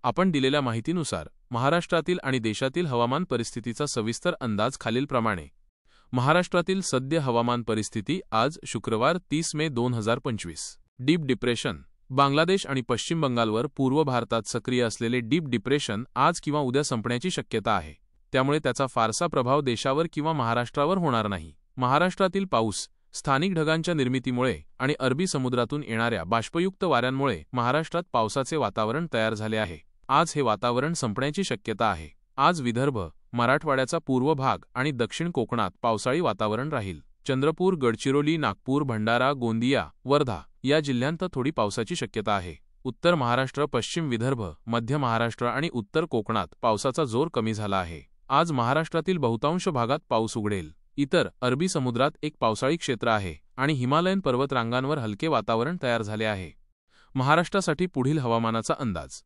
आपण दिलेल्या माहितीनुसार महाराष्ट्रातील आणि देशातील हवामान परिस्थितीचा सविस्तर अंदाज खालीलप्रमाणे. महाराष्ट्रातील सद्य हवामान परिस्थिती आज शुक्रवार 30 मे 2025. Deep depression. बांगलादेश आणि पश्चिम बंगालवर पूर्व भारतात सक्रिय असलेले डीप डिप्रेशन आज किंवा उद्या संपण्याची शक्यता आहे. त्यामुळे त्याचा फारसा प्रभाव देशावर किंवा महाराष्ट्रावर होणार नाही. महाराष्ट्रातील पाऊस स्थानिक ढगांच्या निर्मितीमुळे आणि अरबी समुद्रातून येणाऱ्या बाष्पयुक्त वाऱ्यांमुळे महाराष्ट्रात पावसाचे वातावरण तयार झाले आहे. आज हे वातावरण संपण्याची शक्यता आहे. आज विदर्भ, मराठवाड्याचा पूर्व भाग आणि दक्षिण कोकणात पावसाळी वातावरण राहील. चंद्रपूर, गडचिरोली, नागपूर, भंडारा, गोंदिया, वर्धा या जिल्ह्यांत थोडी पावसाची शक्यता आहे. उत्तर महाराष्ट्र, पश्चिम विदर्भ, मध्य महाराष्ट्र आणि उत्तर कोकणात पावसाचा जोर कमी झाला आहे. आज महाराष्ट्रातील बहुतांश भागात पाऊस उघडेल. इतर अरबी समुद्रात एक पावसाळी क्षेत्र आहे आणि हिमालयन पर्वतरांगांवर हलके वातावरण तयार झाले आहे. महाराष्ट्रासाठी पुढील हवामानाचा अंदाज.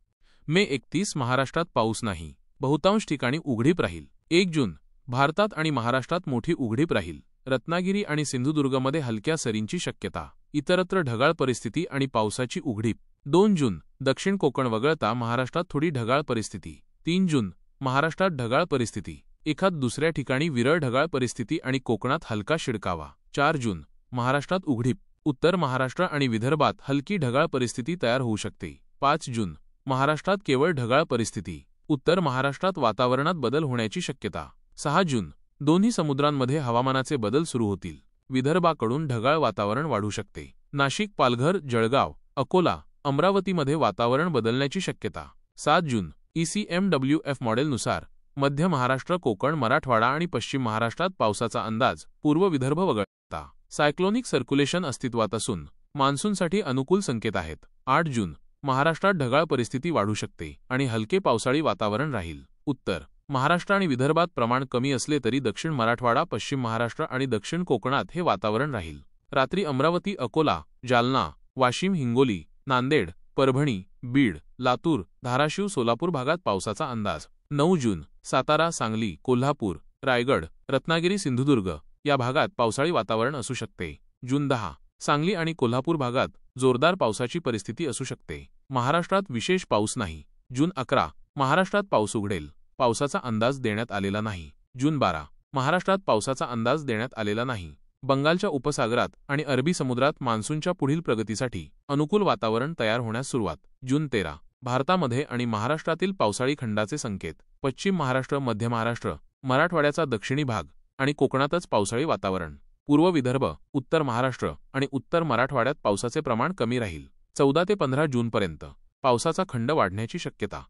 मे 31 महाराष्ट्रात पाऊस नाही. बहुतांश ठिकाणी उघडीप राहील. 1 जून भारतात आणि महाराष्ट्रात मोठी उघडीप राहील. रत्नागिरी आणि सिंधुदुर्गमध्ये हलक्या सरींची शक्यता. इतरत्र ढगाळ परिस्थिती आणि पावसाची उघडीप. 2 जून दक्षिण कोकण वगळता महाराष्ट्रात थोडी ढगाळ परिस्थिती. 3 जून महाराष्ट्रात ढगाळ परिस्थिती. एखाद दुसऱ्या ठिकाणी विरळ ढगाळ परिस्थिती आणि कोकणात हलका शिडकावा. 4 जून महाराष्ट्रात उघडीप. उत्तर महाराष्ट्र आणि विदर्भात हलकी ढगाळ परिस्थिती तयार होऊ शकते. 5 जून महाराष्ट्रात केवळ ढगाळ परिस्थिती. उत्तर महाराष्ट्रात वातावरणात बदल होण्याची शक्यता. 6 जून दोन्ही समुद्रांमध्ये हवामानाचे बदल सुरू होतील. विदर्भाकडून ढगाळ वातावरण वाढू शकते. नाशिक, पालघर, जळगाव, अकोला, अमरावतीमध्ये वातावरण बदलण्याची शक्यता. 7 जून ECMWF मॉडेलनुसार मध्य महाराष्ट्र, कोकण, मराठवाडा आणि पश्चिम महाराष्ट्रात पावसाचा अंदाज. पूर्व विदर्भ वगळता सायक्लोनिक सर्क्युलेशन अस्तित्वात असून मान्सूनसाठी अनुकूल संकेत आहेत. 8 जून महाराष्ट्रात ढगाळ परिस्थिती वाढू शकते आणि हलके पावसाळी वातावरण राहील. उत्तर महाराष्ट्र आणि विदर्भात प्रमाण कमी असले तरी दक्षिण मराठवाडा, पश्चिम महाराष्ट्र आणि दक्षिण कोकणात हे वातावरण राहील. रात्री अमरावती, अकोला, जालना, वाशिम, हिंगोली, नांदेड, परभणी, बीड, लातूर, धाराशिव, सोलापूर भागात पावसाचा अंदाज. 9 जून सातारा, सांगली, कोल्हापूर, रायगड, रत्नागिरी, सिंधुदुर्ग या भागात पावसाळी वातावरण असू शकते. जून 10 सांगली आणि कोल्हापूर भागात जोरदार पावसाची परिस्थिती असू शकते. महाराष्ट्रात विशेष पाऊस नाही. जून 11 महाराष्ट्रात पाऊस उघडेल. पावसाचा अंदाज देण्यात आलेला नाही. जून 12 महाराष्ट्रात पावसाचा अंदाज देण्यात आलेला नाही. बंगालच्या उपसागरात आणि अरबी समुद्रात मान्सूनच्या पुढील प्रगतीसाठी अनुकूल वातावरण तयार होण्यास सुरुवात. जून 13 भारतामध्ये आणि महाराष्ट्रातील पावसाळी खंडाचे संकेत. पश्चिम महाराष्ट्र, मध्य महाराष्ट्र, मराठवाड्याचा दक्षिणी भाग आणि कोकणातच पावसाळी वातावरण. पूर्व विदर्भ, उत्तर महाराष्ट्र आणि उत्तर मराठवाड्यात पावसाचे प्रमाण कमी राहील. 14 ते 15 जूनपर्यंत पावसाचा खंड वाढण्याची शक्यता.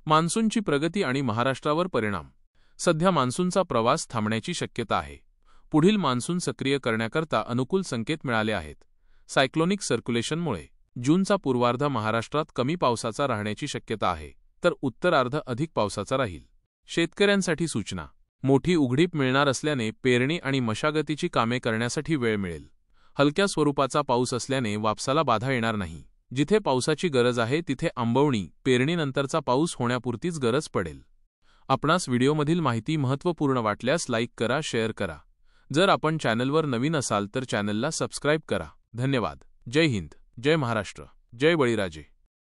मान्सूनची प्रगती आणि महाराष्ट्रावर परिणाम. सध्या मान्सूनचा प्रवास थांबण्याची शक्यता आहे. पुढील मान्सून सक्रिय करण्याकरता अनुकूल संकेत मिळाले आहेत. सायक्लोनिक सर्क्युलेशनमुळे जूनचा पूर्वार्ध महाराष्ट्रात कमी पावसाचा राहण्याची शक्यता आहे, तर उत्तरार्ध अधिक पावसाचा राहील. शेतकऱ्यांसाठी सूचना. मोठी उघडीप मिळणार असल्याने पेरणी आणि मशागतीची कामे करण्यासाठी वेळ मिळेल. हलक्या स्वरूपाचा पाऊस असल्याने वापसाला बाधा येणार नाही. जिथे पावसाची गरज आहे तिथे आंबवणी, पेरणीनंतरचा पाऊस होण्यापुरतीच गरज पडेल. आपणास व्हिडिओमधील माहिती महत्त्वपूर्ण वाटल्यास लाईक करा, शेअर करा. जर आपण चॅनलवर नवीन असाल तर चॅनलला सबस्क्राईब करा. धन्यवाद. जय हिंद, जय महाराष्ट्र, जय बळीराजे.